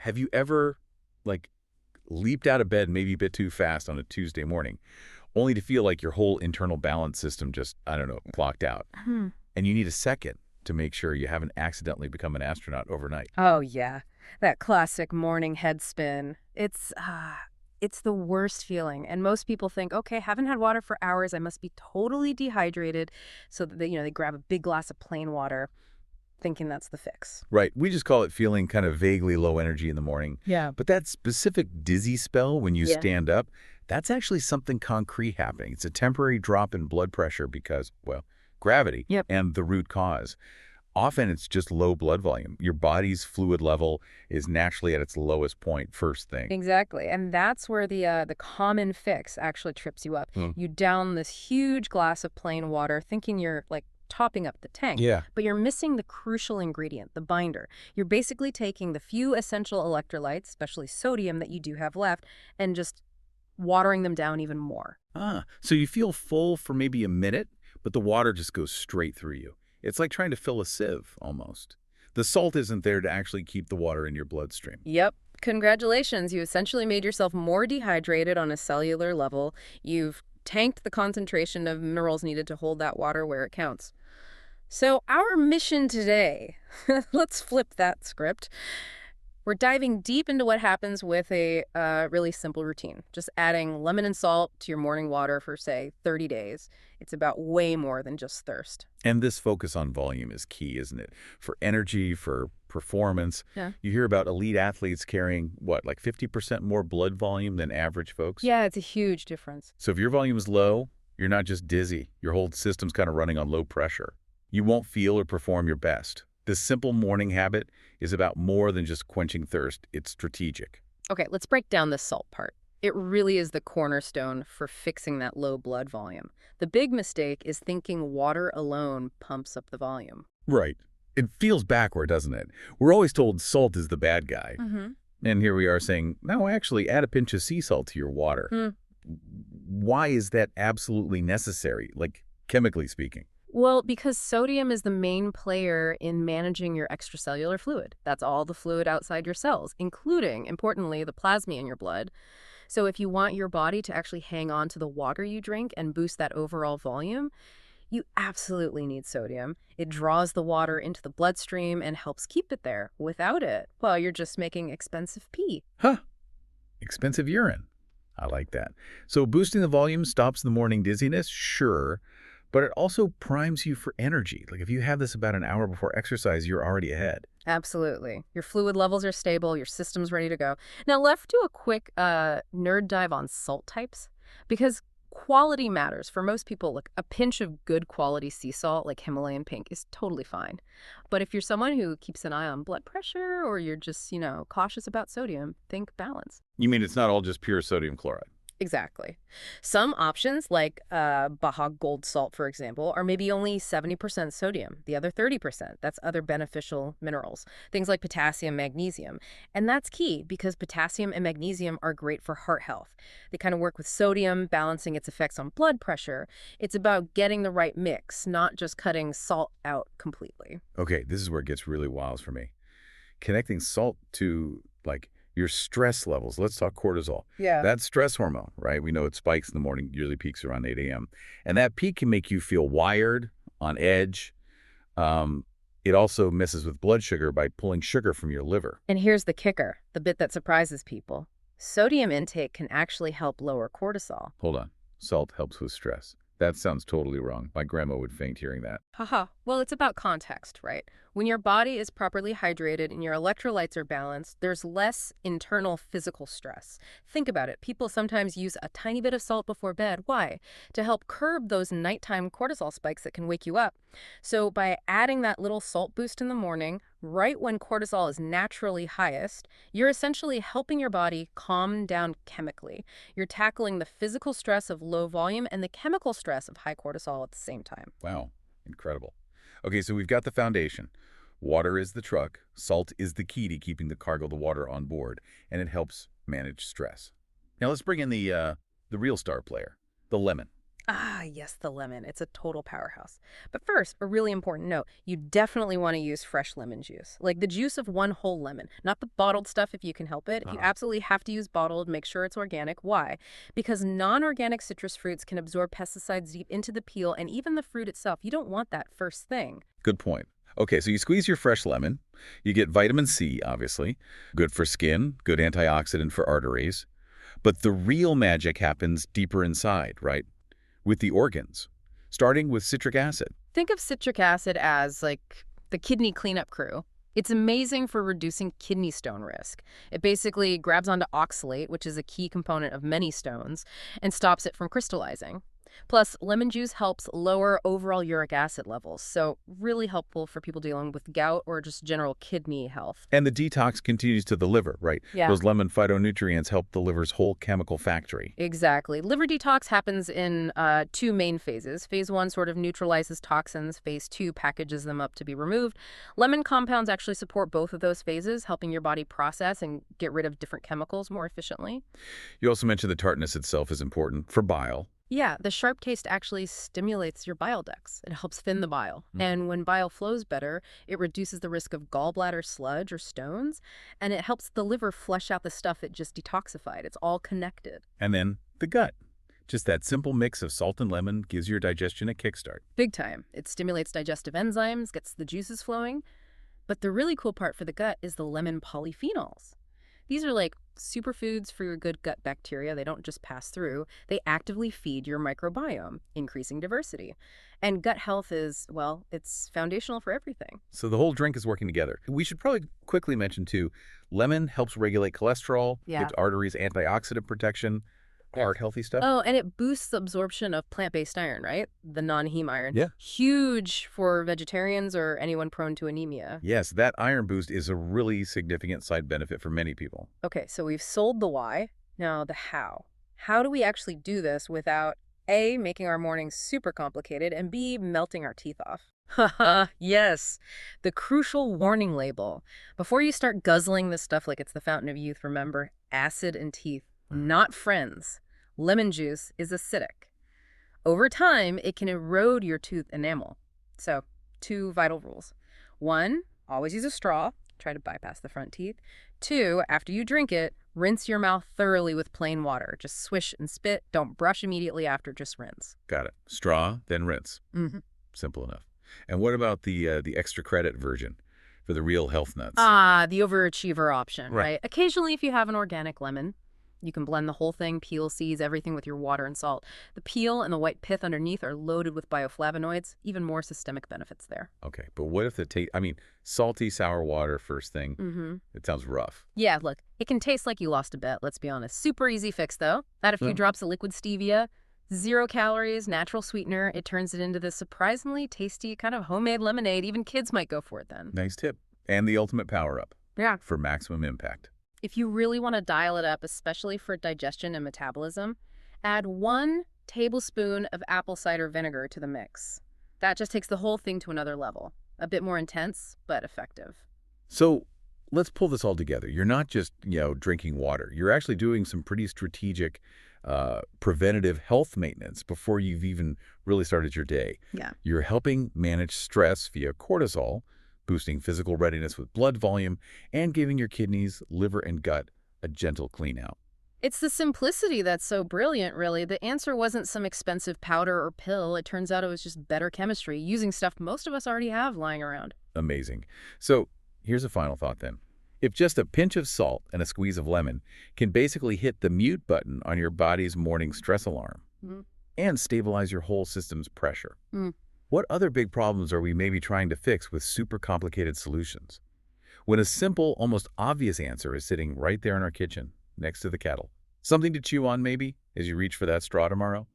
Have you ever, like, leaped out of bed maybe a bit too fast on a Tuesday morning, only to feel like your whole internal balance system just, I don't know, clocked out? Hmm. And you need a second to make sure you haven't accidentally become an astronaut overnight. Oh, yeah. That classic morning head spin. It's the worst feeling. And most people think, okay, haven't had water for hours. I must be totally dehydrated. So that they grab a big glass of plain water, thinking that's the fix. Right. We just call it feeling kind of vaguely low energy in the morning. Yeah. But that specific dizzy spell when you Yeah. stand up, that's actually something concrete happening. It's a temporary drop in blood pressure because, well, gravity Yep. and the root cause. Often it's just low blood volume. Your body's fluid level is naturally at its lowest point first thing. Exactly. And that's where the common fix actually trips you up. Hmm. You down this huge glass of plain water thinking you're like topping up the tank, Yeah. but you're missing the crucial ingredient, the binder. You're basically taking the few essential electrolytes, especially sodium that you do have left, and just watering them down even more. So you feel full for maybe a minute, but the water just goes straight through you. It's like trying to fill a sieve, almost. The salt isn't there to actually keep the water in your bloodstream. Yep. Congratulations. You essentially made yourself more dehydrated on a cellular level. You've tanked the concentration of minerals needed to hold that water where it counts. So, our mission today, let's flip that script. We're diving deep into what happens with a really simple routine. Just adding lemon and salt to your morning water for, say, 30 days. It's about way more than just thirst. And this focus on volume is key, isn't it? For energy, for performance. Yeah. You hear about elite athletes carrying, what, like 50% more blood volume than average folks? Yeah, it's a huge difference. So if your volume is low, you're not just dizzy. Your whole system's kind of running on low pressure. You won't feel or perform your best. This simple morning habit is about more than just quenching thirst. It's strategic. Okay, let's break down the salt part. It really is the cornerstone for fixing that low blood volume. The big mistake is thinking water alone pumps up the volume. Right. It feels backward, doesn't it? We're always told salt is the bad guy. Mm-hmm. And here we are saying, no, actually, add a pinch of sea salt to your water. Why is that absolutely necessary, like chemically speaking? Well, because sodium is the main player in managing your extracellular fluid. That's all the fluid outside your cells, including, importantly, the plasma in your blood. So if you want your body to actually hang on to the water you drink and boost that overall volume, you absolutely need sodium. It draws the water into the bloodstream and helps keep it there. Without it, well, you're just making expensive pee. Huh. Expensive urine. I like that. So boosting the volume stops the morning dizziness? Sure. But it also primes you for energy. Like if you have this about an hour before exercise, you're already ahead. Absolutely. Your fluid levels are stable, your system's ready to go. Now, let's do a quick nerd dive on salt types, because quality matters. For most people, like a pinch of good quality sea salt, like Himalayan pink, is totally fine. But if you're someone who keeps an eye on blood pressure or you're just, cautious about sodium, think balance. You mean it's not all just pure sodium chloride? Exactly. Some options, like Baja Gold Salt, for example, are maybe only 70% sodium. The other 30%, that's other beneficial minerals, things like potassium, magnesium. And that's key because potassium and magnesium are great for heart health. They kind of work with sodium, balancing its effects on blood pressure. It's about getting the right mix, not just cutting salt out completely. Okay, this is where it gets really wild for me. Connecting salt to, like, your stress levels. Let's talk cortisol. Yeah. That's stress hormone, right? We know it spikes in the morning, usually peaks around 8 a.m. And that peak can make you feel wired, on edge. It also messes with blood sugar by pulling sugar from your liver. And here's the kicker, the bit that surprises people. Sodium intake can actually help lower cortisol. Hold on. Salt helps with stress. That sounds totally wrong. My grandma would faint hearing that. Haha. Well, it's about context, right? When your body is properly hydrated and your electrolytes are balanced, there's less internal physical stress. Think about it. People sometimes use a tiny bit of salt before bed. Why? To help curb those nighttime cortisol spikes that can wake you up. So by adding that little salt boost in the morning, right when cortisol is naturally highest, you're essentially helping your body calm down chemically. You're tackling the physical stress of low volume and the chemical stress of high cortisol at the same time. Wow. Incredible. Okay, so we've got the foundation. Water is the truck. Salt is the key to keeping the cargo of the water on board, and it helps manage stress. Now let's bring in the real star player, the lemon. Ah, yes, the lemon. It's a total powerhouse. But first, a really important note. You definitely want to use fresh lemon juice, like the juice of one whole lemon, not the bottled stuff if you can help it. If you Uh-huh. absolutely have to use bottled, make sure it's organic. Why? Because non-organic citrus fruits can absorb pesticides deep into the peel and even the fruit itself. You don't want that first thing. Good point. Okay, so you squeeze your fresh lemon. You get vitamin C, obviously. Good for skin, good antioxidant for arteries. But the real magic happens deeper inside, right? With the organs, starting with citric acid. Think of citric acid as like the kidney cleanup crew. It's amazing for reducing kidney stone risk. It basically grabs onto oxalate, which is a key component of many stones, and stops it from crystallizing. Plus, lemon juice helps lower overall uric acid levels, so really helpful for people dealing with gout or just general kidney health. And the detox continues to the liver, right? Yeah. Those lemon phytonutrients help the liver's whole chemical factory. Exactly. Liver detox happens in two main phases. Phase 1 sort of neutralizes toxins. Phase 2 packages them up to be removed. Lemon compounds actually support both of those phases, helping your body process and get rid of different chemicals more efficiently. You also mentioned the tartness itself is important for bile. Yeah, the sharp taste actually stimulates your bile ducts. It helps thin the bile. Mm. And when bile flows better, it reduces the risk of gallbladder sludge or stones, and it helps the liver flush out the stuff it just detoxified. It's all connected. And then the gut. Just that simple mix of salt and lemon gives your digestion a kickstart. Big time. It stimulates digestive enzymes, gets the juices flowing. But the really cool part for the gut is the lemon polyphenols. These are like superfoods for your good gut bacteria. They don't just pass through, they actively feed your microbiome, increasing diversity. And gut health is, well, it's foundational for everything. So the whole drink is working together. We should probably quickly mention, too, lemon helps regulate cholesterol, Yeah. gives arteries antioxidant protection, heart-healthy stuff. Oh, and it boosts the absorption of plant-based iron, right? The non-heme iron. Yeah. Huge for vegetarians or anyone prone to anemia. Yes, that iron boost is a really significant side benefit for many people. Okay, so we've sold the why. Now the how. How do we actually do this without A, making our mornings super complicated, and B, melting our teeth off? Haha, yes. The crucial warning label. Before you start guzzling this stuff like it's the fountain of youth, remember, acid and teeth, not friends. Lemon juice is acidic. Over time, it can erode your tooth enamel. So, two vital rules. 1, always use a straw. Try to bypass the front teeth. 2, after you drink it, rinse your mouth thoroughly with plain water. Just swish and spit. Don't brush immediately after, just rinse. Got it. Straw, then rinse. Mm-hmm. Simple enough. And what about the extra credit version for the real health nuts? Ah, the overachiever option, Right. right? Occasionally, if you have an organic lemon, you can blend the whole thing, peel, seeds, everything with your water and salt. The peel and the white pith underneath are loaded with bioflavonoids, even more systemic benefits there. Okay, but what if the taste, salty, sour water first thing, Mm-hmm. it sounds rough. Yeah, look, it can taste like you lost a bet, let's be honest. Super easy fix, though. Add a few Yeah. drops of liquid stevia, 0 calories, natural sweetener. It turns it into this surprisingly tasty kind of homemade lemonade. Even kids might go for it then. Nice tip. And the ultimate power-up Yeah. for maximum impact. If you really want to dial it up, especially for digestion and metabolism, add 1 tablespoon of apple cider vinegar to the mix. That just takes the whole thing to another level. A bit more intense, but effective. So let's pull this all together. You're not just, drinking water. You're actually doing some pretty strategic preventative health maintenance before you've even really started your day. Yeah. You're helping manage stress via cortisol, boosting physical readiness with blood volume, and giving your kidneys, liver, and gut a gentle clean out. It's the simplicity that's so brilliant, really. The answer wasn't some expensive powder or pill. It turns out it was just better chemistry, using stuff most of us already have lying around. Amazing. So here's a final thought then. If just a pinch of salt and a squeeze of lemon can basically hit the mute button on your body's morning stress alarm Mhm. and stabilize your whole system's pressure, Mm. what other big problems are we maybe trying to fix with super complicated solutions? When a simple, almost obvious answer is sitting right there in our kitchen, next to the kettle. Something to chew on maybe as you reach for that straw tomorrow?